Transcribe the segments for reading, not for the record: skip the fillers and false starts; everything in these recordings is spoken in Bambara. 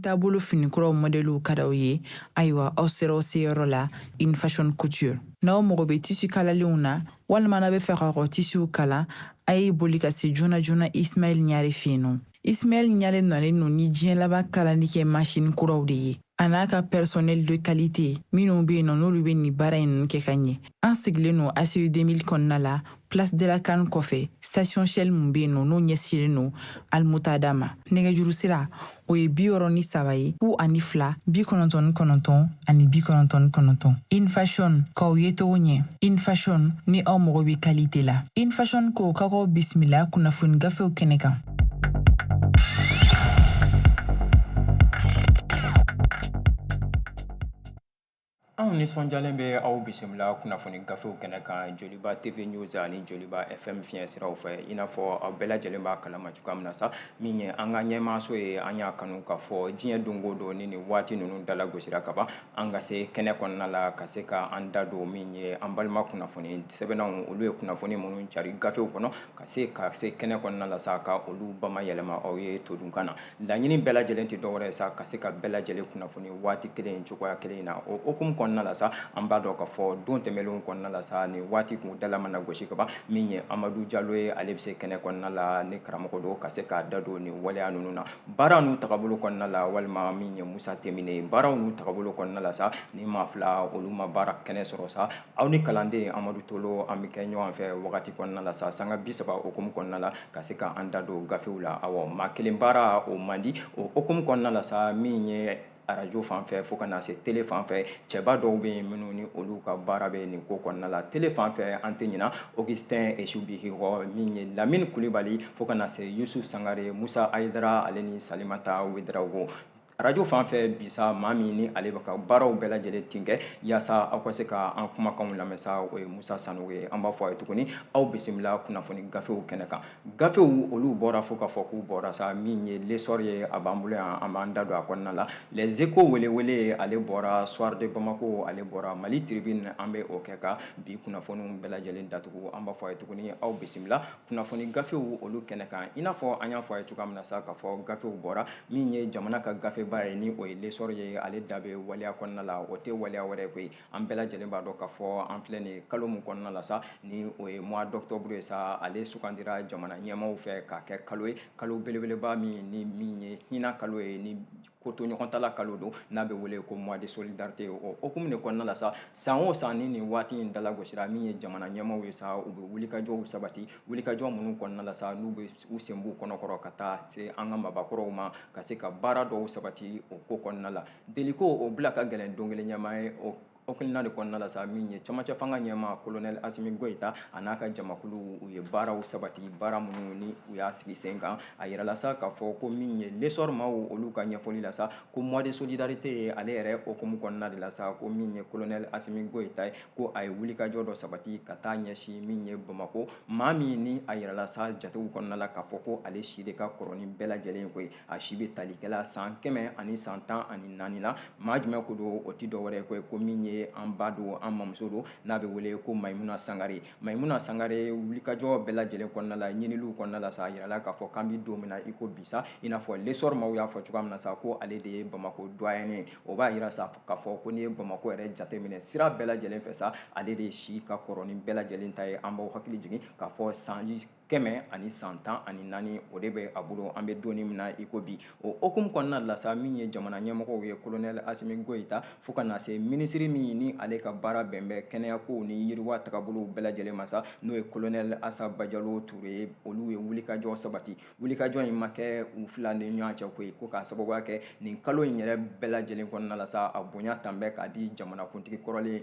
Taabolo finikuraw modèle ka d'aw ye ayiwa aw sera aw seyɔrɔ la in fashion couture n'aw mago bɛ tisi kalalenw na walima n'a bɛ fɛ ka tisiw kala a ye boli ka se joona joona Ismaël Ɲare fɛ yen nɔ. Ismaël Ɲare nɔlen no ni diɲɛ laban kalali kɛ machine kuraw de ye a n'a ka personnel de qualité minnu bɛ yen nɔ n'olu bɛ nin baara in kɛ ka ɲɛ. An sigilen no ACE 2000 kɔnɔna la Place de la Canne kɔfɛ station Shell mun bɛ yen nɔ n'o ɲɛsinnen no Almutada ma. Nɛgɛjuru sira o ye 63 ye 02 99 ani 99. In fashion k'aw ye togo ɲɛ. In fashion ni aw mago bɛ qualité la. In fashion ko k'aw bisimila kunnafoni gafew kɛnɛ kan. Anw nisɔndiyalen bɛ aw bisimila kunnafoni gafew kɛnɛ kan Joliba TV News ani Joliba FM fiɲɛ siraw fɛ i n'a fɔ aw bɛɛ lajɛlen b'a kalama cogoya min na sa min ye an ka ɲɛmaaso ye an y'a kanu k'a fɔ diɲɛ don o don ni nin waati ninnu dalagosira ka ban an ka se kɛnɛ kɔnɔna la ka se ka an da don min ye an balima kunnafoni sɛbɛnnanw olu ye kunnafoni minnu cari gafew kɔnɔ ka se kɛnɛ kɔnɔna la sa ka olu bamayɛlɛma aw ye todunkan na laɲini bɛɛ lajɛlen tɛ dɔwɛrɛ ye sa ka se ka bɛɛ lajɛlen kunnafoni waati kelen cogoya kelen na o hukumu kɔnɔna la sa an b'a dɔn k'a fɔ don tɛmɛnlenw kɔnɔna la sa ni waati kun dala mana gosi ka ban min ye Amadu Jalo ye ale bɛ se kɛnɛ kɔnɔna la ni karamɔgɔ don ka se k'a da don nin waleya ninnu na baara n'u tagabolo kɔnɔna la walima min ye Musa Temine baaraw n'u tagabolo kɔnɔna la sa ni maa fila olu ma baara kɛnɛ sɔrɔ sa aw ni kalanden Amadu Tolo an bɛ kɛ ɲɔgɔn fɛ wagati kɔnɔna la sa sanga 30 hukumu kɔnɔna la ka se ka an da don gafew la awɔ maa kelen baara o man di o hukumu kɔnɔna la sa min ye arajo fan fɛ fo ka na se télé fan fɛ cɛba dɔw bɛ yen minnu ni olu ka baara bɛ nin ko kɔnɔna la télé fan fɛ an tɛ ɲina Augustin Esubi Hiko min ye Lamine Kulibali fo ka na se Yusuf Sangare Musa Ayidara ale ni Salimata Wederawogo arajo fan fɛ bisa maa min ni ale bɛ ka baaraw bɛɛ lajɛlen tin kɛ yaasa aw ka se ka an kumakanw lamɛn sa o ye Musa Sanogo ye an b'a fɔ a ye tuguni aw bisimila kunnafoni gafew kɛnɛ kan gafew olu bɔra fo ka fɔ k'u bɔra sa min ye l'essor ye a b'an bolo yan an b'an da don a kɔnɔna la les échos welewele ale bɔra soir de Bamako ale bɔra Mali Tribune an bɛ o kɛ ka bi kunnafoniw bɛɛ lajɛlen datugu an b'a fɔ a ye tuguni aw bisimila kunnafoni gafew olu kɛnɛ kan i n'a fɔ an y'a fɔ a ye cogoya min na sa k'a fɔ gafew bɔra min ye jamana ka gafe ba ye ni o ye l'essor ye ale da bɛ waleya kɔnɔna la o tɛ waleya wɛrɛ ye koyi an bɛɛ lajɛlen b'a dɔn k'a fɔ an filɛ nin kalo min kɔnɔna la sa ni o ye mois d'octobre ye sa ale sugandira jamana ɲɛmaaw fɛ k'a kɛ kalo ye kalo belebeleba min ye hinɛ kalo ye ni ko to ɲɔgɔn tala kalo don n'a bɛ wele ko mois de solidarité o hukumu de kɔnɔna la sa san o san ni nin waati in dalagosira min ye jamana ɲɛmaaw ye sa u bɛ wulikajɔw sabati wulikajɔ minnu kɔnɔna la sa n'u bɛ u sen b'u kɔnɔkɔrɔ ka taa se an ka maabakɔrɔw ma ka se ka baara dɔw sabati o ko kɔnɔna la deliko o bila ka gɛlɛn don kelen ɲɛmaa ye o hakilina de kɔnɔna la sa min ye camancɛ fanga ɲɛmaa colonel Asimi Goyita a n'a ka jamakulu u ye baaraw sabati baara minnu ni u y'a sigi sen kan a yirala sa k'a fɔ ko min ye l'essor maaw olu ka ɲɛfɔli la sa ko mois de solidarité ye ale yɛrɛ hukumu kɔnɔna de la sa ko min ye colonel Asimi Goyita ye ko a ye wulikajɔ dɔ sabati ka taa ɲɛsin min ye Bamako maa min ni a yirala sa jatew kɔnɔna la k'a fɔ ko ale si de ka kɔrɔ ni bɛɛ lajɛlen koyi a si bɛ talikɛla san 100 ani san 14 la maa jumɛn ko don o tɛ dɔwɛrɛ ye koyi ko min ye an ba don an mamuso don n'a bɛ wele ko Mayimuna Sangare Mayimuna Sangare wulikajɔ bɛɛ lajɛlen kɔnɔna la ɲiniliw kɔnɔna la sa a yirala k'a fɔ k'an bɛ don min na i ko bi sa i n'a fɔ l'essor maaw y'a fɔ cogoya min na sa ko ale de ye Bamako doyen ye o b'a yira sa k'a fɔ ko n'i ye Bamako yɛrɛ jateminɛ sira bɛɛ lajɛlen fɛ sa ale de si ka kɔrɔ ni bɛɛ lajɛlen ta ye an b'aw hakili jigin k'a fɔ sanji 100 ani san 14 o de bɛ a bolo an bɛ donni min na i ko bi o hukumu kɔnɔna la sa min ye jamana ɲɛmɔgɔw ye colonel Asimi Goyita fo ka na se minisiri min ni ale ka baara bɛn bɛ kɛnɛyako ni yiriwa tagabolow bɛɛ lajɛlen ma sa n'o ye colonel Asa Bajalo Ture ye olu ye wulikajɔ sabati wulikajɔ in ma kɛ u fila ni ɲɔgɔn cɛ koyi ko k'a sababuya kɛ nin kalo in yɛrɛ bɛɛ lajɛlen kɔnɔna la sa a bonya tan bɛ k'a di jamanakuntigi kɔrɔlen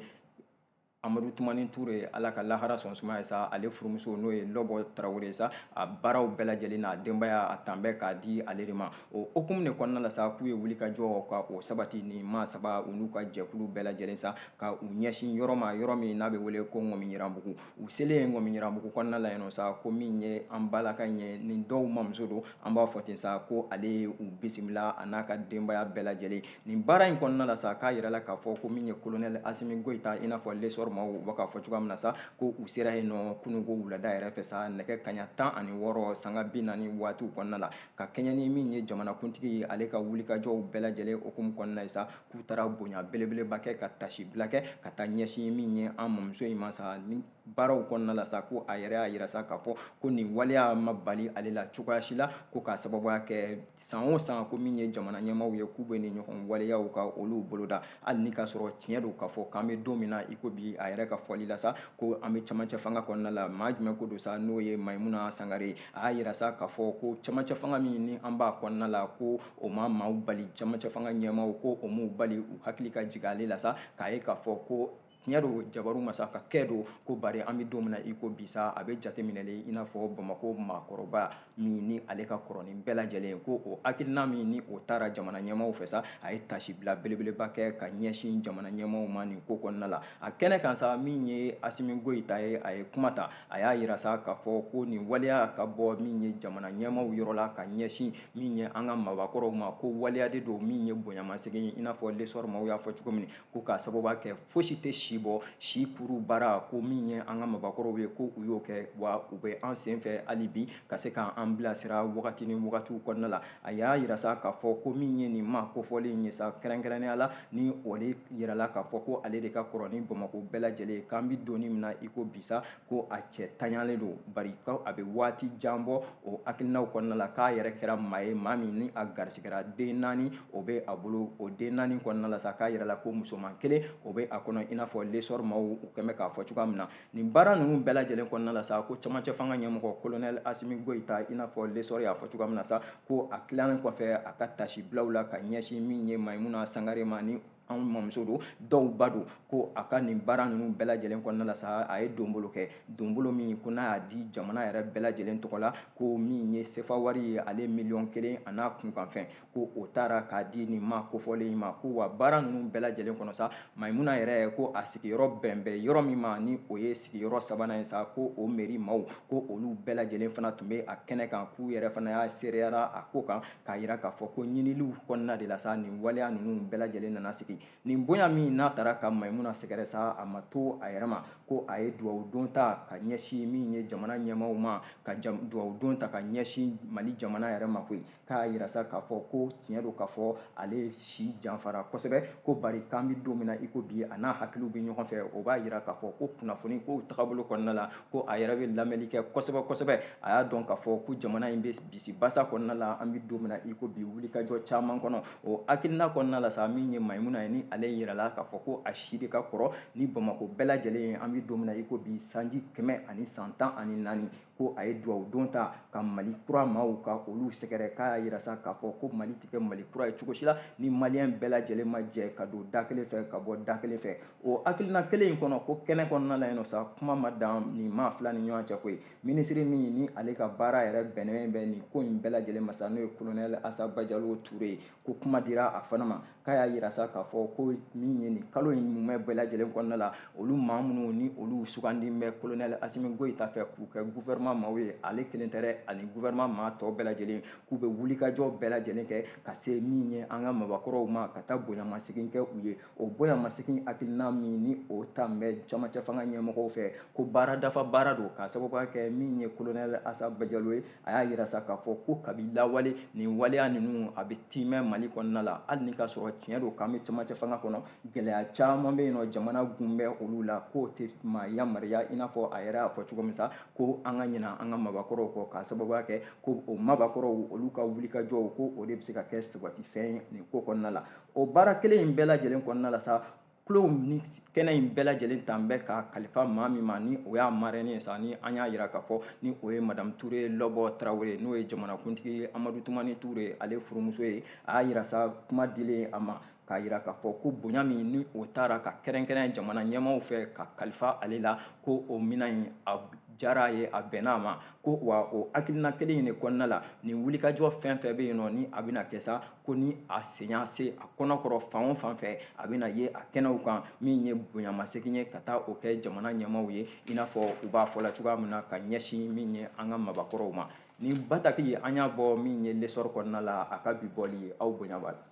Amadu Tumani Ture ala ka lahara sɔn suma ye sa ale furumuso n'o ye Lɔbɔ Tarawele sa a baaraw bɛɛ lajɛlen n'a denbaya a tan bɛ k'a di ale de ma o hukumu de kɔnɔna la sa k'u ye wulikajɔ ka o sabati ni maa saba u n'u ka jɛkulu bɛɛ lajɛlen sa ka u ɲɛsin yɔrɔ ma yɔrɔ min n'a bɛ wele ko Ŋɔmiɲiranbugu u selen Ŋɔmiɲiranbugu kɔnɔna la yen nɔ sa ko min ye an balaka in ye nin dɔw mamuso don an b'a fɔ ten sa ko ale ye u bisimila a n'a ka denbaya bɛɛ lajɛlen nin baara in kɔnɔna la sa k'a yirala k'a fɔ ko min ye colonel Asimi Goyita i n'a fɔ l'essor lesɔr ma u bɛ k'a fɔ cogoya min na sa ko u sera yen nɔ kunun ko wulada yɛrɛ fɛ sa nɛgɛ kaɲa 16 sanga 40 waatiw kɔnɔna la ka kɛɲɛ ni min ye jamanakuntigi ye ale ka wulikajɔw bɛɛ lajɛlen hukumu kɔnɔna ye sa k'u taara bonya belebeleba kɛ ka tasibila kɛ ka taa ɲɛsin min ye an mamuso in ma sa ni baaraw kɔnɔna la sa ko a yɛrɛ y'a yira sa k'a fɔ ko nin waleya ma bali ale la cogoya si la ko k'a sababuya kɛ san o san ko min ye jamana ɲɛmaw ye k'u bɛ nin ɲɔgɔn waleyaw ka olu boloda hali ni k'a sɔrɔ tiɲɛ don k'a fɔ k'an bɛ don min na i ko bi a yɛrɛ ka fɔli la sa ko an bɛ camancɛ fanga kɔnɔna la maa jumɛn ko don sa n'o ye Mayimuna Sangare a y'a yira sa k'a fɔ ko camancɛ fanga min ni an b'a kɔnɔna la ko o ma maaw bali camancɛ fanga ɲɛmaw ko o m'u bali u hakili ka jigin ale la sa k'a ye k'a fɔ ko tiɲɛ don jabaru masa ka kɛ don ko bari an bɛ don min na i ko bi sa a bɛ jateminɛlen i n'a fɔ Bamakɔ maakɔrɔba min ni ale ka kɔrɔ ni bɛɛ lajɛlen ko o hakilina min ni o taara jamana ɲɛmaw fɛ sa a ye tasibila belebeleba kɛ ka ɲɛsin jamana ɲɛmaw ma nin ko kɔnɔna la a kɛnɛ kan sa min ye Asimi Goyita ye a ye kuma ta a y'a yira sa k'a fɔ ko nin waleya ka bɔ min ye jamana ɲɛmaw yɔrɔ la ka ɲɛsin min ye an ka maabakɔrɔw ma ko waleya de don min ye bonyamasegin ye i n'a fɔ lesɔr maaw y'a fɔ cogo min ko k'a sababuya kɛ fosi tɛ si bɔ si kuru baara ko min ye an ka maabakɔrɔw ye ko u y'o kɛ wa u bɛ an sen fɛ hali bi ka se k'an bilasira wagati ni wagatiw kɔnɔna la a y'a yira sa k'a fɔ ko min ye nin ma kofɔlen ye sa kɛrɛnkɛrɛnnenya la ni o de yirala k'a fɔ ko ale de ka kɔrɔ ni Bamakɔ bɛɛ lajɛlen ye k'an bɛ donni min na i ko bi sa ko a cɛ tanyalen don bari ko a bɛ waati jan bɔ o hakilinaw kɔnɔna la k'a yɛrɛ kɛra maa ye maa min ni a garisigɛra den 4 o bɛ a bolo o den 4 kɔnɔna la sa k'a yirala ko musoman 1 o bɛ a kɔnɔ i n'a fɔ lesɔr maaw u kɛn bɛ k'a fɔ cogoya min na nin baara ninnu bɛɛ lajɛlen kɔnɔna la sa ko camancɛ fanga ɲɛmɔgɔ colonel Asimi Goyita i n'a fɔ lesɔr y'a fɔ cogoya min na sa ko a tilalen kɔfɛ a ka tasibilaw la ka ɲɛsin min ye Mayimuna Sangare ma ni anw mamuso don dɔw ba don ko a ka nin baara ninnu bɛɛ lajɛlen kɔnɔna la sa a ye donbolo kɛ donbolo min ko n'a y'a di jamana yɛrɛ bɛɛ lajɛlen tɔgɔ la ko min ye sefa wari ye ale $1,000,000 a n'a kunkanfɛn ko o taara k'a di nin ma kofɔlen ma ko wa baara ninnu bɛɛ lajɛlen kɔnɔ sa Mayimuna yɛrɛ ko a sigiyɔrɔ bɛnbɛn yɔrɔ min ma ni o ye sigiyɔrɔ 3nan ye sa ko o mairie maaw ko olu bɛɛ lajɛlen fana tun bɛ a kɛnɛ kan k'u yɛrɛ fana y'a sereyara a ko kan k'a yira k'a fɔ ko ɲiniliw kɔnɔna de la sa nin waleya ninnu bɛɛ lajɛlen nana sigi nin bonya min n'a taara ka Mayimuna sɛgɛrɛ sa a ma to a yɛrɛ ma ko a ye duwawu don ta ka ɲɛsin min ye jamana ɲɛmaw ma ka duwawu don ta ka ɲɛsin Mali jamana yɛrɛ ma koyi k'a yira sa k'a fɔ ko tiɲɛ don k'a fɔ ale si janfara kosɛbɛ ko bari k'an bɛ don min na i ko bi a n'a hakiliw bɛ ɲɔgɔn fɛ o b'a yira k'a fɔ ko kunnafoni ko tagabolo kɔnɔna la ko a yɛrɛ bɛ lamɛnni kɛ kosɛbɛ kosɛbɛ a y'a dɔn k'a fɔ ko jamana in bɛ bisibasa kɔnɔna la an bɛ don min na i ko bi wulikajɔ caman kɔnɔ o hakilina kɔnɔna la sa min ye Mayimuna ye ni ale yirala k'a fɔ ko a si de ka kɔrɔ ni Bamakɔ bɛɛ lajɛlen ye an bɛ don min na i ko bi sanji 114 ko a ye duwawu don ta ka Mali kura maaw ka olu sɛgɛrɛ k'a y'a yira sa k'a fɔ ko Mali tɛ kɛ Mali kura ye cogo si la ni maliyɛn bɛɛ lajɛlen ma jɛ ka don da kelen fɛ ka bɔ da kelen fɛ o hakilina kelen in kɔnɔ ko kɛnɛ kɔnɔna la yen nɔ sa kuma ma dan nin maa fila ni ɲɔgɔn cɛ koyi minisiri min ni ale ka baara yɛrɛ bɛnnen bɛ nin ko in bɛɛ lajɛlen ma sa n'o ye colonel Asaba Jalo Ture ye ko kuma dira a fana ma k'a y'a yira sa k'a fɔ ko min ye nin kalo in mumɛ bɛɛ lajɛlen kɔnɔna la olu maa minnu ni olu sugandi bɛ colonel Asimi Goyita fɛ k'u kɛ gouvernement maaw ye ale kelen tɛ dɛ ani gouvernement maa tɔ bɛɛ lajɛlen k'u bɛ wulikajɔ bɛɛ lajɛlen kɛ ka se min ye an ka maabakɔrɔw ma ka taa bonyamasegin kɛ u ye o bonyamasegin hakilina min ni o ta bɛ camancɛ fanga ɲɛmɔgɔw fɛ ko baara dafa baara don k'a sababuya kɛ min ye colonel Asaba Jalo ye a y'a yira sa k'a fɔ ko kabi lawale nin waleya ninnu a bɛ timɛ Mali kɔnɔna la hali ni k'a sɔrɔ tiɲɛ don k'an bɛ camancɛ fanga kɔnɔ gɛlɛya caman bɛ yen nɔ jamana gun bɛ olu la k'o tɛ maa yamaruya i n'a fɔ a yɛrɛ y'a fɔ cogo min sa ko an ka ɲina an ka maabakɔrɔw kɔ k'a sababuya kɛ ko o maabakɔrɔw olu ka wulikajɔw ko o de bɛ se ka kɛ sabatifɛn ye nin ko kɔnɔna la o baara kelen in bɛɛ lajɛlen kɔnɔna la sa kulow ni kɛnɛ in bɛɛ lajɛlen tan bɛ ka kalifa maa min ma ni o y'a marraine ye sa ni an y'a yira k'a fɔ ni o ye madame Ture Lɔbɔ Tarawele n'o ye jamanakuntigi ye Amadu Tumani Ture ale furumuso ye a y'a yira sa kuma dilen a ma k'a yira k'a fɔ ko bonya min ni o taara ka kɛrɛnkɛrɛn jamana ɲɛmaaw fɛ ka kalifa ale la ko o mina in a diyara a ye a bɛnna a ma ko wa o hakilina kelen in de kɔnɔna la nin wulikajɔ fɛn fɛn bɛ yen nɔ ni a bɛna kɛ sa ko ni a sen y'a se a kɔnɔkɔrɔ fan o fan fɛ a bɛna ye a kɛnɛw kan min ye bonyamasegin ye ka taa o kɛ jamana ɲɛmaaw ye i n'a fɔ u b'a fɔ la cogoya min na ka ɲɛsin min ye an ka maabakɔrɔw ma nin bataki an y'a bɔ min ye lesɔr kɔnɔna la a ka bi bɔli ye aw bonya b'a la.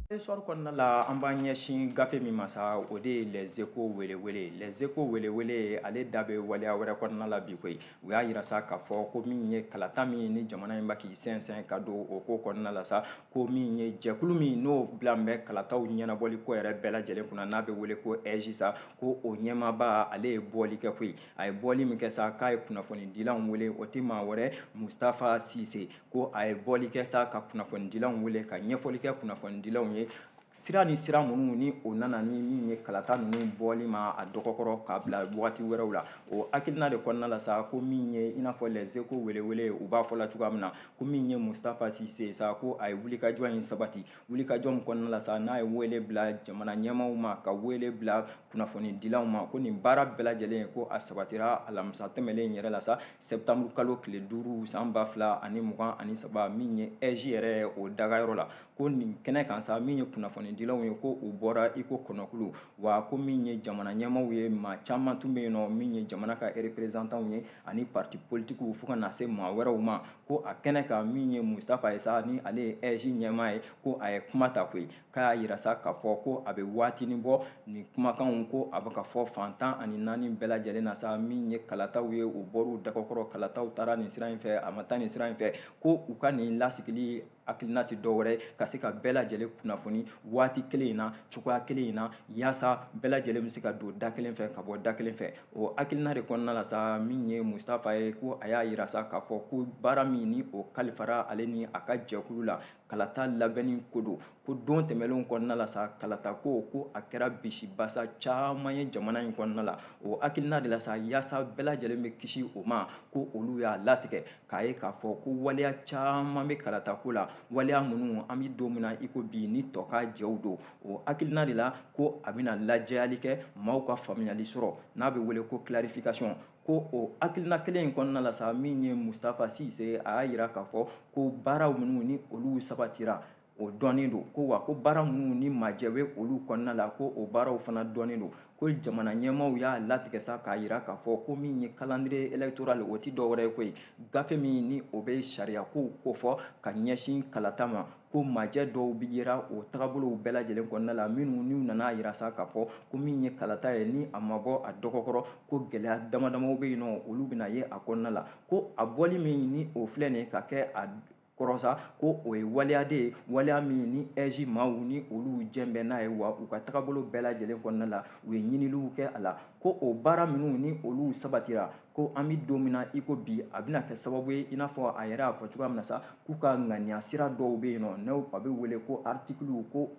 Histoire kɔnɔna la an b'an ɲɛsin gafe min ma sa o de ye les échos welewele les échos welewele ale da bɛ waleya wɛrɛ kɔnɔna la bi koyi u y'a yira sa k'a fɔ ko min ye kalata min ni jamana in b'a k'i sɛnsɛn ka don o ko kɔnɔna la sa ko min ye jɛkulu min n'o bila bɛ kalataw ɲɛnabɔli ko yɛrɛ bɛɛ lajɛlen kunna n'a bɛ wele ko EJ sa ko o ɲɛmaaba ale ye bɔli kɛ koyi a ye bɔli min kɛ sa k'a ye kunnafonidilanw wele o tɛ maa wɛrɛ Mustafa Sise ko a ye bɔli kɛ sa ka kunnafonidilanw wele ka ɲɛfɔli kɛ kunnafonidilanw ye sira ni sira minnu ni o nana ni min ye kalata ninnu bɔli ma a dɔgɔkɔrɔ k'a bila wagati wɛrɛw la o hakilina de kɔnɔna la sa ko min ye i n'a fɔ les échos welewele u b'a fɔ la cogoya min na ko min ye Mustafa Sise sa ko a ye wulikajɔ in sabati wulikajɔ min kɔnɔna la sa n'a ye wele bila jamana ɲɛmaaw ma ka wele bila kunnafonidilanw ma ko nin baara bɛɛ lajɛlen ko a sabatira alamisa tɛmɛnen yɛrɛ la sa septembre kalo tile 5 san 2023 min ye EJ yɛrɛ o dagayɔrɔ la ko nin kɛnɛ kan sa min ye kunnafonidilanw ye ko u bɔra iko kɔnɔkulu wa ko min ye jamana ɲɛmaaw ye maa caman tun bɛ yen nɔ min ye jamana ka représentanw ye ani parti politiques fo ka na se maa wɛrɛw ma ko a kɛnɛ kan min ye Mustafa ye sa ni ale ye EJ ɲɛmaa ye ko a ye kuma ta koyi k'a y'a yira sa k'a fɔ ko a bɛ waatinin bɔ nin kumakanw ko a bɛ ka fɔ fantan ani naani bɛɛ lajɛlen na sa min ye kalataw ye u bɔr'u dagakɔrɔ kalataw taara nin sira in fɛ a ma taa nin sira in fɛ ko u ka nin lasigili hakilina tɛ dɔwɛrɛ ka se ka bɛɛ lajɛlen kunnafoni waati kelen in na cogoya kelen in na yaasa bɛɛ lajɛlen bɛ se ka don da kelen fɛ ka bɔ da kelen fɛ o hakilina de kɔnɔna la sa min ye Mustafa ye ko a y'a yira sa k'a fɔ ko baara min ni o kalifara ale ni a ka jɛkulu la kalata labɛnni ko don ko don tɛmɛnlenw kɔnɔna la sa kalata ko a kɛra bisibasa caman ye jamana in kɔnɔna la o hakilina de la sa yaasa bɛɛ lajɛlen bɛ kisi o ma ko olu y'a latigɛ k'a ye k'a fɔ ko waleya caman bɛ kalata ko la waleya minnu an bɛ don min na i ko bi ni tɔ ka jɛw don o hakilina de la ko a bɛna lajɛyali kɛ maaw ka faamuyali sɔrɔ n'a bɛ wele ko clarification ko o hakilina kelen in kɔnɔna la sa min ye Mustafa Sise a y'a yira k'a fɔ ko baaraw minnu ni olu sabatira o dɔnnen don ko wa ko baara minnu ni majɛ bɛ olu kɔnɔna la ko o baaraw fana dɔnnen don ko jamana ɲɛmaaw y'a latigɛ sa k'a yira k'a fɔ ko min ye calendrier électoral o tɛ dɔwɛrɛ ye koyi gafe min ni o bɛ sariyakow kofɔ ka ɲɛsin kalata ma ko majɛ dɔw bɛ yera o tagabolow bɛɛ lajɛlen kɔnɔna la minnu n'u nana yira sa k'a fɔ ko min ye kalata ye ni a ma bɔ a dɔgɔkɔrɔ ko gɛlɛya damadamaw bɛ yen nɔ olu bɛna ye a kɔnɔna la ko a bɔli min ni o filɛ nin ye ka kɛ a kɔrɔ sa ko o ye waleya de ye waleya min ni EJ maaw ni olu jɛn bɛ n'a ye wa u ka tagabolo bɛɛ lajɛlen kɔnɔna la u ye ɲiniliw kɛ a la ko o baara minnu ni olu sabatira ko an bɛ don min na i ko bi a bɛna kɛ sababu ye i n'a fɔ a yɛrɛ y'a fɔ cogoya min na sa k'u ka ŋaniya sira dɔw bɛ yen nɔ n'o a bɛ wele ko article ko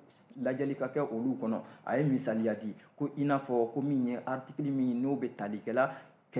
lajɛli ka kɛ olu kɔnɔ a ye misaliya di ko i n'a fɔ ko min ye article min n'o bɛ tali kɛla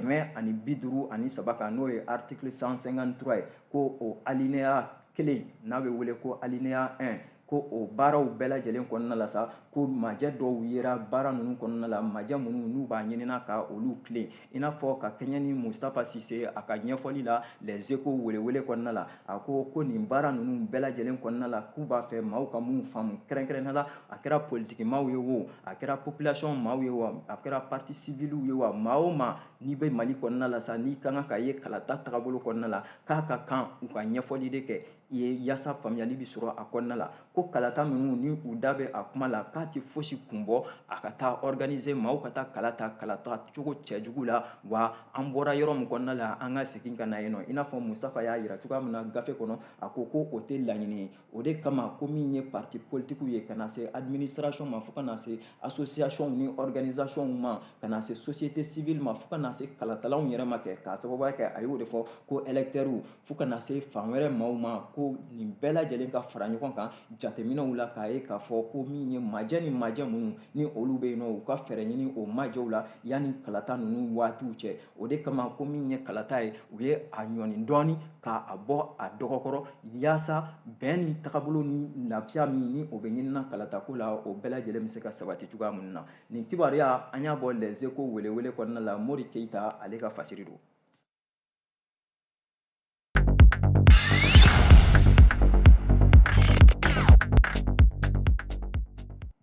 153 kan n'o ye article 153 ye ko o alinéa 1 n'a bɛ wele ko alinéa 1 ko o baaraw bɛɛ lajɛlen kɔnɔna la sa ko majɛ dɔw yera baara ninnu kɔnɔna la majɛ minnu n'u b'a ɲinina ka olu tilen i n'a fɔ ka kɛɲɛ ni Mustafa Sise a ka ɲɛfɔli la les échos welewele kɔnɔna la a ko nin baara ninnu bɛɛ lajɛlen kɔnɔna la k'u b'a fɛ maaw ka mun faamu kɛrɛnkɛrɛnnenya la a kɛra politiki maaw ye o a kɛra population maaw ye o a kɛra parti civil ye o maa o maa n'i bɛ Mali kɔnɔna la sa n'i ka kan ka ye kalata tagabolo kɔnɔna la k'a ka kan u ka ɲɛfɔli de kɛ i ye yaasa faamuyali bɛ sɔrɔ a kɔnɔna la ko kalata ninnu ni u da bɛ a kuma la k'a tɛ fosi kun bɔ a ka taa organiser maaw ka taa kalata cogo cɛjugu la wa an bɔra yɔrɔ min kɔnɔna la an ka segin ka na yen nɔ i n'a fɔ Mustafa y'a yira cogoya min na gafe kɔnɔ a ko o tɛ laɲini ye o de kama ko min ye parti politiques ye ka na se administration ma fo ka na se association ni organisation ma ka na se société civile ma fo ka na se kalatalaw yɛrɛ ma kɛ k'a sababuya kɛ a y'o de fɔ ko électeurs fo ka na se fan wɛrɛ maaw ma ko nin bɛɛ lajɛlen ka fara ɲɔgɔn kan jateminɛw la k'a ye k'a fɔ ko min ye majɛ ni majɛ minnu ni olu bɛ yen nɔ u ka fɛɛrɛ ɲini o majɛw la yanni kalata ninnu waatiw cɛ o de kama ko min ye kalata ye u ye a ɲɔni dɔɔni k'a bɔ a dɔgɔkɔrɔ yaasa bɛn ni tagabolo ni lafiya min ni o bɛ ɲinina kalatako la o bɛɛ lajɛlen bɛ se ka sabati cogoya minnu na nin kibaruya an y'a bɔ les échos welewele kɔnɔna la Mori Keyita ale ka fasiri don.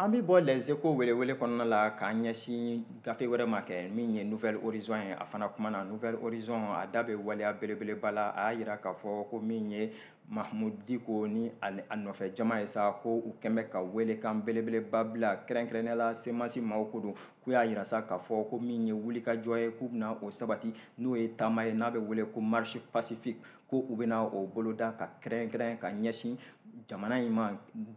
an bɛ bɔ les échos welewele kɔnɔna la k'an ɲɛsin gafe wɛrɛ ma kɛ min ye nouvelle horizon ye a fana kumana nouvelle horizon a da bɛ waleya belebeleba la a y'a yira k'a fɔ ko min ye Mahmoud Diko ni a nɔfɛ jama ye sa ko u kɛnbɛ ka welekan belebeleba bila kɛrɛnkɛrɛnnenya la semasi maaw ko don k'u y'a yira sa k'a fɔ ko min ye wulikajɔ ye k'u bɛna o sabati n'o ye taama ye n'a bɛ wele ko marche pacifique ko u bɛna o boloda ka kɛrɛnkɛrɛn ka ɲɛsin jamana in ma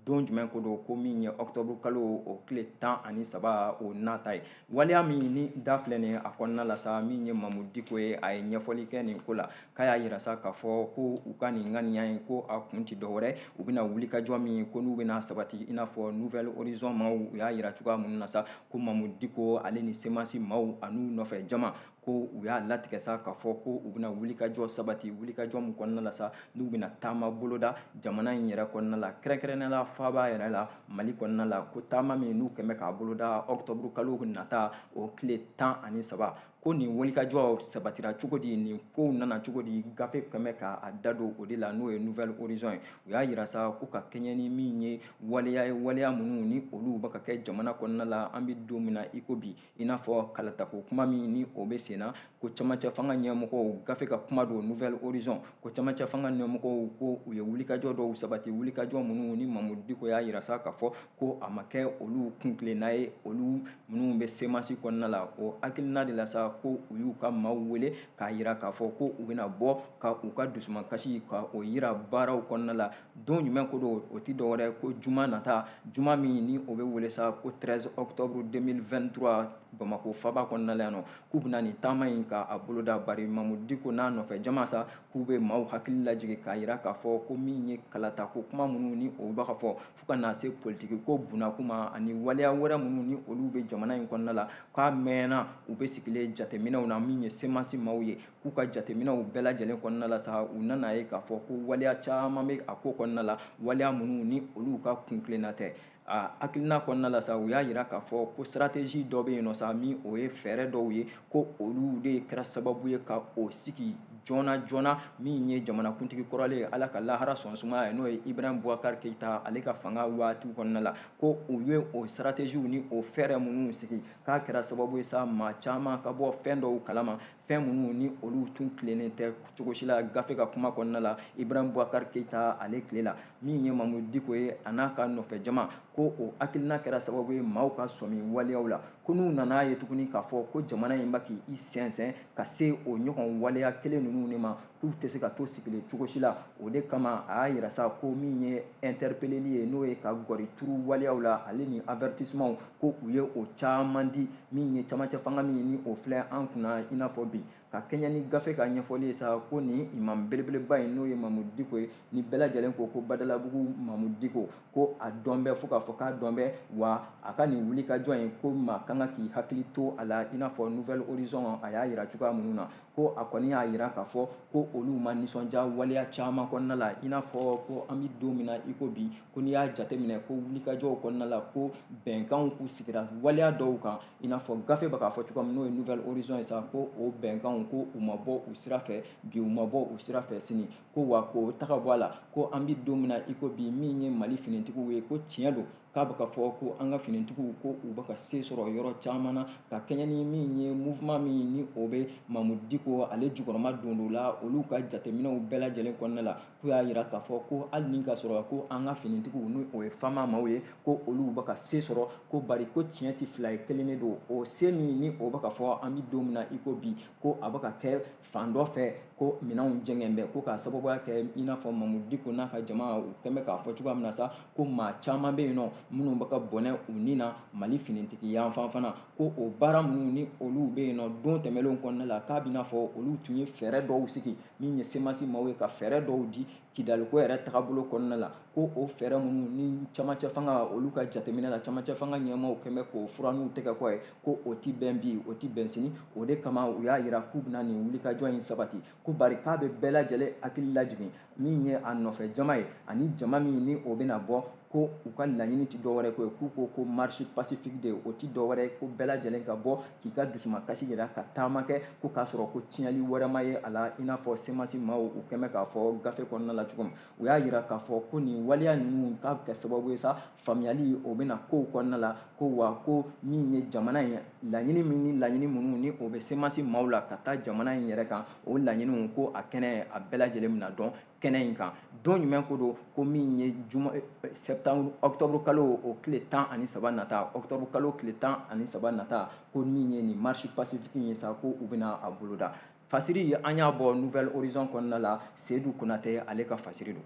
don jumɛn ko don ko min ye octobre kalo o tile 13 o nata ye waleya min ni da filɛ nin ye a kɔnɔna la sa min ye Mamudu Diko ye a ye ɲɛfɔli kɛ nin ko la k'a y'a yira sa k'a fɔ ko u ka nin ŋaniya in ko a kun tɛ dɔwɛrɛ u bɛna wulikajɔ min ko n'u bɛna sabati i n'a fɔ nouvelle horizon maaw u y'a yira cogoya minnu na sa ko Mamudu Diko ale ni semasi maaw an'u nɔfɛ jama ko u y'a latigɛ sa k'a fɔ ko u bɛna wulikajɔ sabati wulikajɔ min kɔnɔna la sa n'u bɛna taama boloda jamana in yɛrɛ kɔnɔna la kɛrɛnkɛrɛnnenya la faaba yɛrɛ la Mali kɔnɔna la ko taama min n'u kɛn bɛ k'a boloda octobre kalo nata o tile 13 ko nin wulikajɔ sabatira cogo di nin kow nana cogo di gafe kɛn bɛ k'a da don o de la n'o ye nouvelle horizon ye u y'a yira sa ko ka kɛɲɛ ni min ye waleya ye waleya minnu ni olu bɛ ka kɛ jamana kɔnɔna la an bɛ don min na i ko bi i n'a fɔ kalatako kuma min ni o bɛ sen na ko camancɛ fanga ɲɛmɔgɔw gafe ka kuma don nouvelle horizon ko camancɛ fanga ɲɛmɔgɔw ko u ye wulikajɔ dɔw sabati wulikajɔ minnu ni Mamudu Diko y'a yira sa k'a fɔ ko a ma kɛ olu kuntilenna ye olu minnu bɛ semasi kɔnɔna la o hakilina de la sa ko u y'u ka maaw wele k'a yira k'a fɔ ko u bɛna bɔ ka u ka dusumakasi ka o yira baaraw kɔnɔna la don jumɛn ko don o tɛ dɔwɛrɛ ko juma nata juma min ni o bɛ wele sa ko 13 octobre 2023 Bamako faaba kɔnɔna la yan nɔ k'u bɛna nin taama in k'a boloda bari Mamudu Diko n'a nɔfɛ jama sa k'u bɛ maaw hakili lajigin k'a yira k'a fɔ ko min ye kalatako kuma minnu ni o bɛ ka fɔ fo ka na se politiki ko bunakuma ani waleya wɛrɛ minnu ni olu bɛ jamana in kɔnɔna la k'a mɛnna u bɛ sigilen jateminɛw na min ye semasi maaw ye k'u ka jateminɛw bɛɛ lajɛlen kɔnɔna la sa u nana ye k'a fɔ ko waleya caman bɛ a ko kɔnɔna la waleya minnu ni olu ka kuntilenna tɛ a hakilina kɔnɔna la sa u y'a yira k'a fɔ ko stratégie dɔ bɛ yen nɔ sa min o ye fɛɛrɛ dɔw ye ko olu de kɛra sababu ye ka o sigi joona joona min ye jamanakuntigi kɔrɔlen ye ala ka lahara sɔn sumaya ye n'o ye Ibrahim Boubacar Keïta ale ka fanga waati kɔnɔna la ko u ye o stratégie ni o fɛɛrɛ minnu sigi k'a kɛra sababu ye sa maa caman ka bɔ fɛn dɔw kalama fɛn minnu ni olu tun tilennen tɛ cogo si la gafe ka kuma kɔnɔna la Ibrahim Boubacar Keïta ale tile la min ye Mamudu Diko ye a n'a ka nɔfɛ jama ko o hakilina kɛra sababu ye maaw ka sɔmi waleyaw la ko n'u nana ye tuguni k'a fɔ ko jamana in bɛ k'i sɛnsɛn ka se o ɲɔgɔn waleya kelen ninnu de ma k'u tɛ se ka to sigilen cogo si la o de kama a y'a yira sa ko min ye interpelleli ye n'o ye ka gɔri turu waleyaw la ale ni avertissement ko u ye o caman di min ye camancɛ fanga min ni o filɛ an kunna i n'a fɔ bi ka kɛɲɛ ni gafe ka ɲɛfɔli ye sa ko nin imam belebeleba in n'o ye Mamudu Diko ye ni bɛɛ lajɛlen ko ko Badalabugu Mamudu Diko ko a dɔn bɛ fo k'a fɔ k'a dɔn bɛ wa a ka nin wulikajɔ in ko maa kan ka k'i hakili to a la i n'a fɔ nouvelle horizon a y'a yira cogoya minnu na ko a kɔni y'a yira k'a fɔ ko olu ma nisɔndiya waleya caman kɔnɔna la i n'a fɔ ko an bɛ don min na i ko bi ko n'i y'a jateminɛ ko wulikajɔw kɔnɔna la ko bɛnkanw k'u sigira waleya dɔw kan i n'a fɔ gafe bɛ k'a fɔ cogoya min n'o ye nouvelle horizon ye sa ko o bɛnkanw ko u ma bɔ u sira fɛ bi u ma bɔ u sira fɛ sini ko wa k'o taga bɔ a la ko an bɛ don min na i ko bi min ye Mali finitigiw ye ko tiɲɛ don k'a bɛ ka fɔ ko an ka finitigiw ko u bɛ ka se sɔrɔ yɔrɔ caman na ka kɛɲɛ ni min ye mouvement min ni o bɛ Mamudu Diko ale jukɔrɔma don dɔ la olu ka jateminɛw bɛɛ lajɛlen kɔnɔna la k'u y'a yira k'a fɔ ko hali ni ka sɔrɔ ko an ka finitigiw ni o ye fama maaw ye ko olu bɛ ka se sɔrɔ ko bari ko tiɲɛ tɛ fila ye kelen de don o se min ni o bɛ ka fɔ an bɛ don min na i ko bi ko a bɛ ka kɛ fan dɔ fɛ ko minɛnw jɛngɛn bɛ ko k'a sababuya kɛ i n'a fɔ Mamudu Diko n'a ka jama u kɛn bɛ k'a fɔ cogoya min na sa ko maa caman bɛ yen nɔ minnu bɛ ka bɔnɛ u ni na Mali finitigi yanfan fana ko o baara minnu ni olu bɛ yen nɔ don tɛmɛnlenw kɔnɔna la k'a bɛ n'a fɔ olu tun ye fɛɛrɛ dɔw sigi min ye semasi maaw ye ka fɛɛrɛ dɔw di Kidaliko yɛrɛ tagabolo kɔnɔna la ko o fɛɛrɛ minnu ni camancɛ fanga olu ka jateminɛ la camancɛ fanga ɲɛmaaw kɛn bɛ k'o fura n'u tɛgɛ kɔ ye ko o tɛ bɛn bi o tɛ bɛn sini o de kama u y'a yira k'u bɛna nin wulikajɔ in sabati ko bari k'a bɛ bɛɛ lajɛlen hakili lajigin min ye a nɔfɛ jama ye ani jama min ni o bɛna bɔ ko u ka laɲini tɛ dɔwɛrɛ ko ye k'u ko ko marche pacifique de o tɛ dɔwɛrɛ ye ko bɛɛ lajɛlen ka bɔ k'i ka dusumakasi yira ka taama kɛ ko k'a sɔrɔ ko tiɲɛli wɛrɛ ma ye a la i n'a fɔ semasi maaw u kɛn bɛ k'a fɔ gafe kɔnɔna la cogo min u y'a yira k'a fɔ ko nin waleya ninnu k'a bɛ kɛ sababu ye sa faamuyali o bɛna kow kɔnɔna la ko wa ko min ye jamana in laɲini min ni laɲini minnu ni o bɛ semasi maaw la ka taa jamana in yɛrɛ kan o laɲiniw ko a kɛnɛ a bɛɛ lajɛlen bɛna dɔn kɛnɛ in kan don jumɛn ko don ko min ye septembre octobre kalo o tile 13 nata octobre kalo tile 13 nata ko min ye nin marche pacifique ye sa ko u bɛna a boloda fasiri an y'a bɔ nouvelle horizon kɔnɔna la Seydou Konate ale ka fasiri don.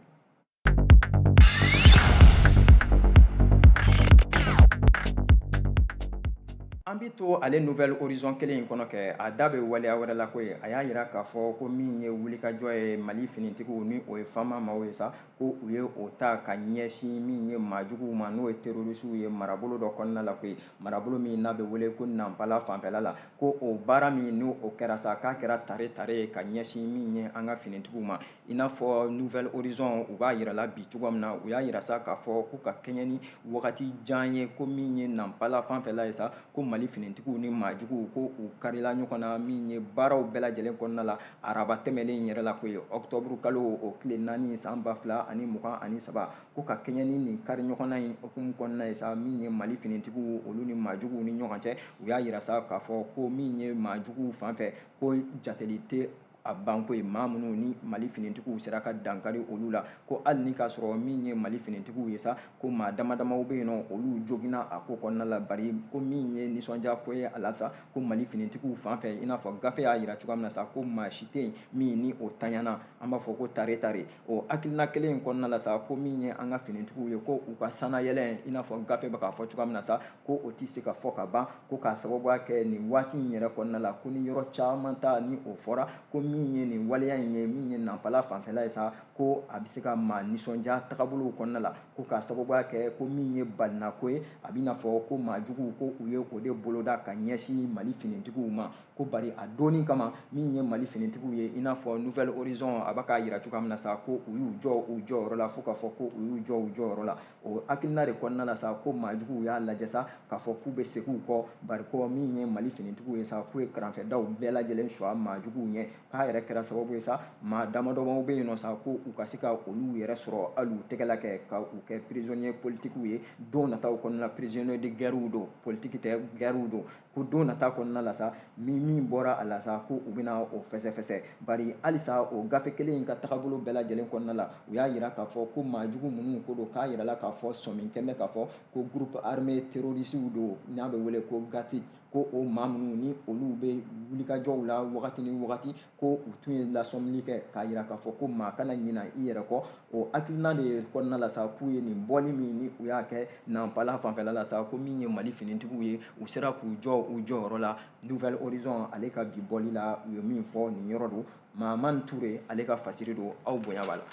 An bi to ale nouvelle horizon kelen in kɔnɔ kɛ a da bɛ waleya wɛrɛ la ko ye a y'a yira k'a fɔ ko min ye wulikajɔ ye Mali finitigiw ni o ye fama maaw ye sa ko u ye o ta ka ɲɛsin min ye maajuguw ma n'o ye terrorisiw ye marabolo dɔ kɔnɔna la koyi marabolo min n'a bɛ wele ko Nampala fanfɛla la ko o baara min n'o o kɛra sa k'a kɛra tare ye ka ɲɛsin min ye an ka finitigiw ma i n'a fɔ nouvelle horizon u b'a yira la bi cogoya min na u y'a yira sa k'a fɔ k'u ka kɛɲɛ ni wagati jan ye ko min ye Nampala fanfɛla ye sa ko Mali finitigiw ni maajuguw ko u karila ɲɔgɔn na min ye baaraw bɛɛ lajɛlen kɔnɔna la araba tɛmɛnen yɛrɛ la ko ye octobre kalo o tile 4 san 2023 ko ka kɛɲɛ ni nin kari ɲɔgɔnna in hukumu kɔnɔna ye sa min ye Mali finitigiw olu ni maajuguw ni ɲɔgɔn cɛ u y'a yira sa k'a fɔ ko min ye maajuguw fan fɛ ko jateli tɛ a banko ye maa minnu ni Mali finitigiw sera ka dankari olu la ko hali ni k'a sɔrɔ min ye Mali finitigiw ye sa ko maa dama damaw bɛ yen nɔ olu joginna a ko kɔnɔna la bari ko min ye nisɔndiya ko ye a la sa ko Mali finitigiw fan fɛ i n'a fɔ gafe y'a yira cogoya min na sa ko maa si tɛ yen min ni o taɲana an b'a fɔ ko tare o hakilina kelen in kɔnɔna la sa ko min ye an ka finitigiw ye ko u ka sanayɛlɛ i n'a fɔ gafe bɛ k'a fɔ cogoya min na sa ko o tɛ se ka fɔ ka ban ko k'a sababuya kɛ nin waati in yɛrɛ kɔnɔna la ko ni yɔrɔ caman ta ni o fɔra ko min ye nin waleya in ye min ye Nampala fanfɛla ye sa ko a bɛ se ka maa nisɔndiya tagabolow kɔnɔna la ko k'a sababuya kɛ ko min ye balinako ye a bɛ n'a fɔ ko maajuguw ko u ye o de boloda ka ɲɛsin Mali finitigiw ma ko bari a donni kama min ye Mali finitigiw ye i n'a fɔ nouvelle horizon a bɛ k'a yira cogoya min na sa ko u y'u jɔ u jɔyɔrɔ la fo k'a fɔ ko u y'u jɔ u jɔyɔrɔ la o hakilina de kɔnɔna la sa ko maajuguw y'a lajɛ sa k'a fɔ k'u bɛ segin u kɔ bari ko min ye Mali finitigiw ye sa k'u ye karanfɛdaw bɛɛ lajɛlen suwa maajuguw ɲɛ k'a yɛrɛ kɛra sababu ye sa maa damadamaw bɛ yen nɔ sa ko u ka se ka olu yɛrɛ sɔrɔ hali u tɛgɛla kɛ ka u kɛ prisonnier politiques ye don nataw kɔnɔna la prisonnier de guerre don politique tɛ guerre don ko don nata kɔnɔna la sa min bɔra a la sa ko u bɛna o fɛsɛfɛsɛ bari halisa o gafe kelen in ka tagabolo bɛɛ lajɛlen kɔnɔna la u y'a yira k'a fɔ ko maajugu minnu ko don k'a yira la k'a fɔ sɔmin kɛmɛ k'a fɔ ko groupe armé terroriste don n'a bɛ wele ko GATI ko o maa minnu ni olu bɛ wulikajɔw la wagati ni wagati ko u tun ye lasɔmini kɛ k'a yira k'a fɔ ko maa kana ɲina i yɛrɛ kɔ o hakilina de kɔnɔna la sa k'u ye nin bɔli min ni u y'a kɛ Nampala fanfɛla la sa ko min ye Mali finitigiw ye u sera k'u jɔ u jɔyɔrɔ la nouvelle horizon ale ka bi bɔli la u ye min fɔ nin yɔrɔ don Mahamani Ture ale ka fasiri don aw bonya b'a la.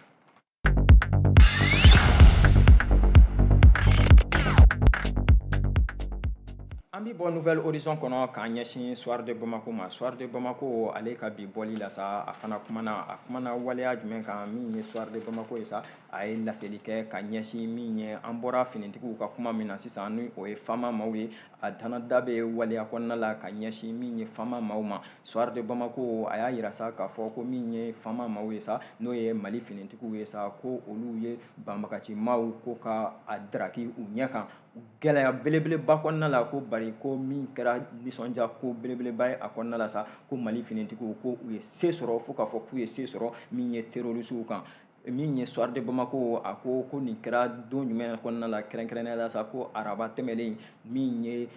An bɛ bɔ nouvelle horizon kɔnɔ k'an ɲɛsin soir de Bamako ma soir de Bamako ale ka bi bɔli la sa a fana kumana waleya jumɛn kan min ye soir de Bamako ye sa a ye laseli kɛ ka ɲɛsin min ye an bɔra finitigiw ka kuma min na sisan ni o ye fama maaw ye a dana da bɛ waleya kɔnɔna la ka ɲɛsin min ye fama maaw ma soir de Bamako a y'a yira sa k'a fɔ ko min ye fama maaw ye sa n'o ye Mali finitigiw ye sa ko olu ye banbagaci maaw ko ka a daraki u ɲɛ kan gɛlɛya belebeleba kɔnɔna la ko bari ko min kɛra nisɔndiya ko belebeleba ye a kɔnɔna la sa ko Mali finitigiw ko u ye se sɔrɔ fo k'a fɔ k'u ye se sɔrɔ min ye terrorisiw kan min ye soir de Bamako a ko nin kɛra don jumɛn kɔnɔna la kɛrɛnkɛrɛnnenya la sa ko araba tɛmɛnen min ye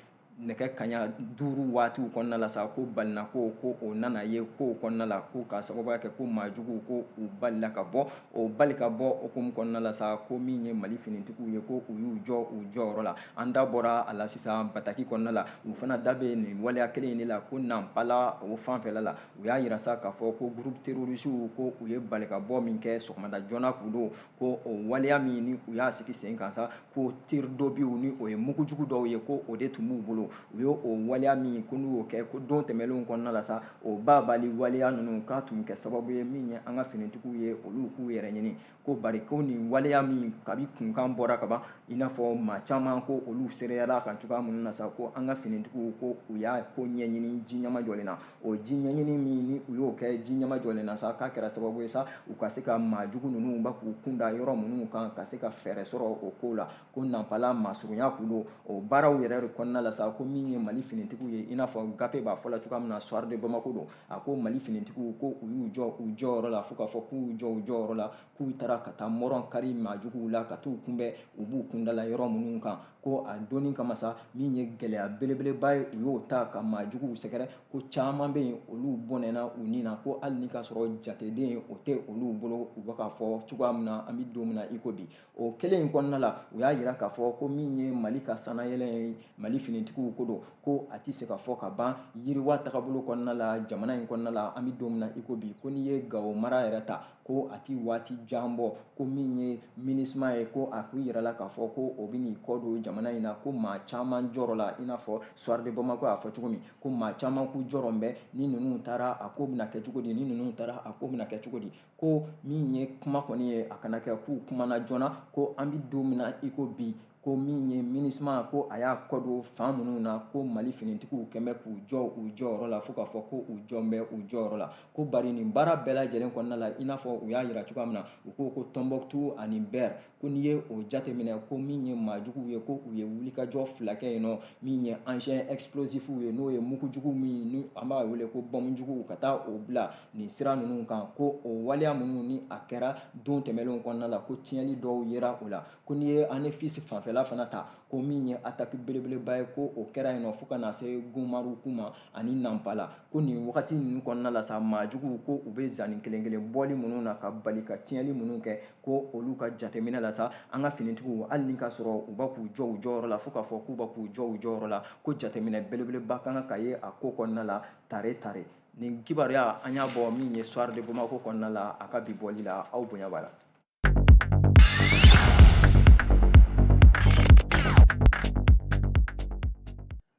nɛgɛ kaɲa 5 waatiw kɔnɔna la sa ko balinako ko o nana ye kow kɔnɔna la ko k'a sababuya kɛ ko maajuguw ko u balila ka bɔ o bali ka bɔ hukumu kɔnɔna la sa ko min ye Mali finitigiw ye ko u y'u jɔ u jɔyɔrɔ la an da bɔra a la sisan bataki kɔnɔna la u fana da bɛ nin waleya kelen in de la ko Nampala o fanfɛla la u y'a yira sa k'a fɔ ko groupe terroriste ko u ye bali ka bɔ min kɛ sɔgɔmada joona k'u don ko o waleya min ni u y'a sigi sen kan sa ko tir dobiw ni o ye mugujugu dɔw ye ko o de tun b'u bolo u y'o waleya min ko n'u y'o kɛ ko don tɛmɛnlenw kɔnɔna la sa o babali waleya ninnu k'a tun kɛ sababu ye min ye an ka finitigiw ye olu k'u yɛrɛ ɲini ko bari ko nin waleya min kabi kunkan bɔra ka ban i n'a fɔ maa caman ko olu sereyala kan cogoya minnu na sa ko an ka finitigiw ko u y'a ko ɲɛɲini ji ɲɛma jɔlen na o ji ɲɛɲini min ni u y'o kɛ ji ɲɛma jɔlen na sa k'a kɛra sababu ye sa u ka se ka maajugu ninnu ba k'u kunda yɔrɔ minnu kan ka se ka fɛɛrɛ sɔrɔ o kow la ko Nampala masurunya k'u don o baaraw yɛrɛ de kɔnɔna la sa sa ko min ye Mali finitigiw ye i n'a fɔ gafe b'a fɔla cogoya min na Soir de Bamako don a ko Mali finitigiw ko u y'u jɔ u jɔyɔrɔ la fo k'a fɔ k'u y'u jɔ u jɔyɔrɔ la k'u taara ka taa mɔrɔn kari maajuguw la ka t'u kunbɛn u b'u kundala yɔrɔ minnu kan ko a donni kama sa min ye gɛlɛya belebeleba ye u y'o ta ka maajuguw sɛgɛrɛ ko caman bɛ yen olu bɔnɛna u ni na ko hali ni ka sɔrɔ jateden o tɛ olu bolo u bɛ k'a fɔ cogoya min na an bɛ don min na i ko bi o kelen in kɔnɔna la u y'a yira k'a fɔ ko min ye Mali ka sanayɛlɛ ye Mali finitigiw ko don ko a tɛ se ka fɔ ka ban yiriwa tagabolo kɔnɔna la jamana in kɔnɔna la an bɛ don min na i ko bi ko n'i ye Gawo mara yɛrɛ ta ko a ti waati jan bɔ ko min ye MINUSMA ye ko a k'u yirala k'a fɔ ko o bɛ n'i kɔ don jamana in na ko maa caman jɔrɔ la i n'a fɔ Soir de Bamako y'a fɔ cogo min ko maa caman k'u jɔrɔ bɛ ni ninnu taara a ko bɛna kɛ cogo di ni ninnu taara a ko bɛna kɛ cogo di ko min ye kuma kɔni ye a kana kɛ k'u kumana joona ko an bɛ don min na i ko bi ko min ye MINUSMA ko a y'a kɔ don fan minnu na ko Mali finitigiw kɛn bɛ k'u jɔ u jɔyɔrɔ la fo k'a fɔ ko u jɔn bɛ u jɔyɔrɔ la ko bari nin baara bɛɛ lajɛlen kɔnɔna la i n'a fɔ u y'a yira cogoya min na u ko ko Tɔnbɔkutu ani Bɛr ko n'i ye o jateminɛ ko min ye maajuguw ye ko u ye wulikajɔ fila kɛ yen nɔ min ye engin explosif ye n'o ye mugujugu min ni an b'a wele ko bɔnjuguw ka taa o bila nin sira ninnu kan ko o waleya minnu ni a kɛra don tɛmɛnlenw kɔnɔna la ko tiɲɛli dɔw yera o la ko n'i ye ANEFIS fanfɛla fana ta ko min ye attaque belebeleba ye ko o kɛra yen nɔ fo ka na se Gunmaruku ma ani Nampala ko nin wagati ninnu kɔnɔna la sa maajuguw ko u bɛ zanni kelen kelen bɔli minnu na ka bali ka tiɲɛli minnu kɛ ko olu ka jateminɛ la sa an ka finitigiw hali ni ka sɔrɔ u b'a k'u jɔ u jɔyɔrɔ la fo k'a fɔ k'u b'a k'u jɔ u jɔyɔrɔ la ko jateminɛ belebeleba ka kan ka ye a ko kɔnɔna la tare tare nin kibaruya an y'a bɔ min ye Soir de Bamako kɔnɔna la a ka bi bɔli la aw bonya b'a la.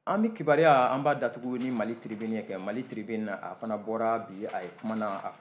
An bɛ kibaruya an b'a datugu ni Mali Tribune ye kɛ Mali Tribune a fana bɔra bi a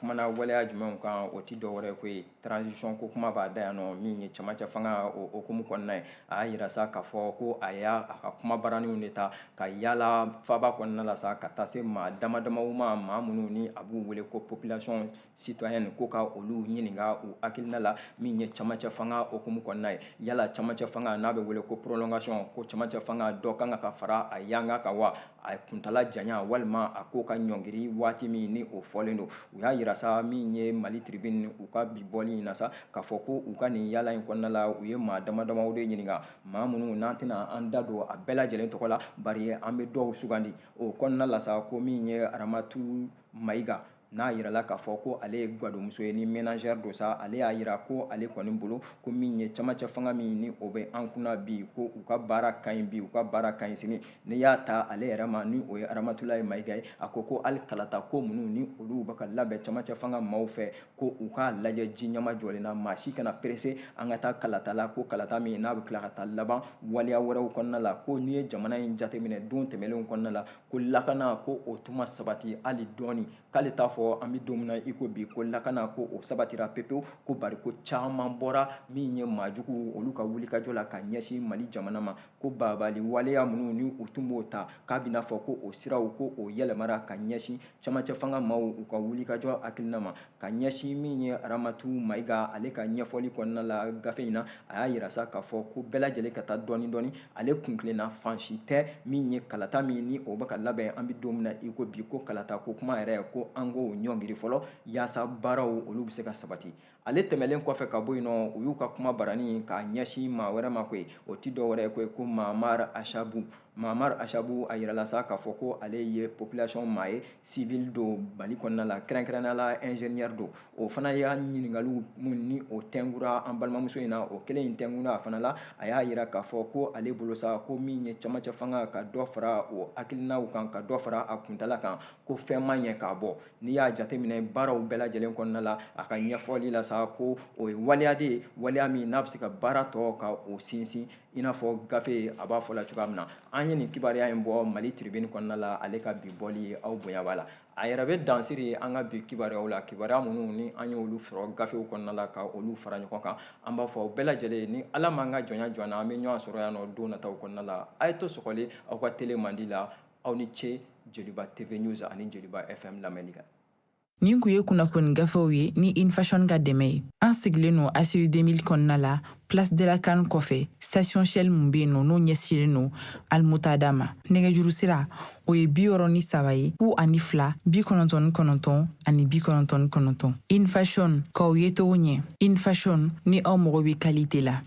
kumana waleya jumɛnw kan o ti dɔwɛrɛ ko ye transition ko kuma b'a da yan nɔ min ye cɛmancɛ fanga o hokumu kɔnɔna ye a y'a yira sa k'a fɔ ko a y'a ka kuma baraniw de ta ka yaala faaba kɔnɔna la sa ka taa se maa dama damaw ma maa minnu ni a b'u wele ko population citoyenne ko ka olu ɲininka u hakilina la min ye cɛmancɛ fanga hokumu kɔnɔna ye yala cɛmancɛ fanga n'a bɛ wele ko prolongation ko cɛmancɛ fanga dɔ kan ka fara a yanga kan wa a kuntala janya walima a ko ka ɲɔngiri waati min ni o fɔlen don u y'a yira sa min ye Mali Tribune u ka bi bɔli in na sa k'a fɔ ko u ka nin yaala in kɔnɔna la u ye maa dama damaw de ɲininka maa minnu n'an tɛna an da don a bɛɛ lajɛlen tɔgɔ la bari an bɛ dɔw sugandi o kɔnɔna la sa ko min ye Aramatu Mayiga n'a yirala k'a fɔ ko ale ye gadonmuso ye ni ménagère don sa ale y'a yira ko ale kɔni bolo ko min ye cɛmancɛ fanga min ni o bɛ an kunna bi ko u ka baara ka ɲi bi u ka baara ka ɲi sini n'i y'a ta ale yɛrɛ ma ni o ye Aramatulayi Mayiga ye a ko hali kalata ko minnu ni olu bɛ ka labɛn cɛmancɛ fanga maaw fɛ ko u k'a lajɛ ji ɲɛma jɔlen na maa si kana perese an ka taa kalata la ko kalata min n'a bɛ tila ka taa laban waleya wɛrɛw kɔnɔna la ko n'i ye jamana in jateminɛ don tɛmɛnlenw kɔnɔna la ko lakana ko o tun ma sabati hali dɔɔni k'ale t'a fɔ an bɛ don min na i ko bi ko lakana ko o sabatira pepewu ko bari ko caman bɔra min ye maajuguw olu ka wulikajɔ la ka ɲɛsin Mali jamana ma ko babali waleya minnu ni u tun b'o ta k'a bɛna fɔ ko o siraw ko o yɛlɛmara ka ɲɛsin cɛmancɛ fanga maaw u ka wulikajɔ hakilina ma ka ɲɛsin min ye Aramatu Mayiga ale ka ɲɛfɔli kɔnɔna la gafe in na a y'a yira sa k'a fɔ ko bɛɛ lajɛlen ka taa dɔɔni dɔɔni ale kuntilenna fan si tɛ min ye kalata min ni o bɛ ka labɛn an bɛ don min na i ko bi ko kalata ko kuma yɛrɛ ko an k'o ɲɔngiri fɔlɔ yaasa baaraw olu bɛ se ka sabati ale tɛmɛlen kɔfɛ ka bɔ yen nɔ u y'u ka kuma barani k'a ɲɛsin maa wɛrɛ ma koyi o ti dɔwɛrɛ ye koyi ko Mamar Achabu a yirala sa k'a fɔ ko ale ye population maa ye civil don Mali kɔnɔna la kɛrɛnkɛrɛnnenya la ingénieur don o fana y'a ɲininkaliw mun ni o tɛnkura an balimamuso in na o kelen in tɛnkura a fana la a y'a yira k'a fɔ ko ale bolo sa ko min ye cɛmancɛ fanga ka dɔ fara o hakilinaw kan ka dɔ fara a kuntala kan ko fɛn ma ɲɛ k'a bɔ n'i y'a jateminɛ baaraw bɛɛ lajɛlen kɔnɔna la a ka ɲɛfɔli la sa ko o ye waleya de ye waleya min n'a bɛ se ka baara tɔ ka o sinsin i n'a fɔ gafe a b'a fɔ la cogoya min na an ye nin kibaruya in bɔ Mali Tribune kɔnɔna la ale ka bi bɔli ye aw bonya b'a la a yɛrɛ bɛ dansiri an ka bi kibaruyaw la kibaruya minnu ni an y'olu sɔrɔ gafew kɔnɔna la ka olu fara ɲɔgɔn kan an b'a fɔ aw bɛɛ lajɛlen ni ala m'an ka jɔnya jɔ an na an bɛ ɲɔgɔn sɔrɔ yan nɔ don nataw kɔnɔna la a ye to sɔgɔlen aw ka tele mandi la aw ni ce Joliba TV News ani Joliba FM lamɛnni kan. Nin kun ye kunnafoni gafew ye ni Infashion ka dɛmɛ ye. An sigilen no ACU 2000 kɔnɔna la Place de la Cannes kɔfɛ station Shell mun be yen nɔ n'o ɲɛsilen no Almutada ma. Nɛgɛjuru sira o ye 63 ye 02 99 ani 99. In Fashion k'aw ye togo ɲɛ. In Fashion ni aw mago bɛ qualité la.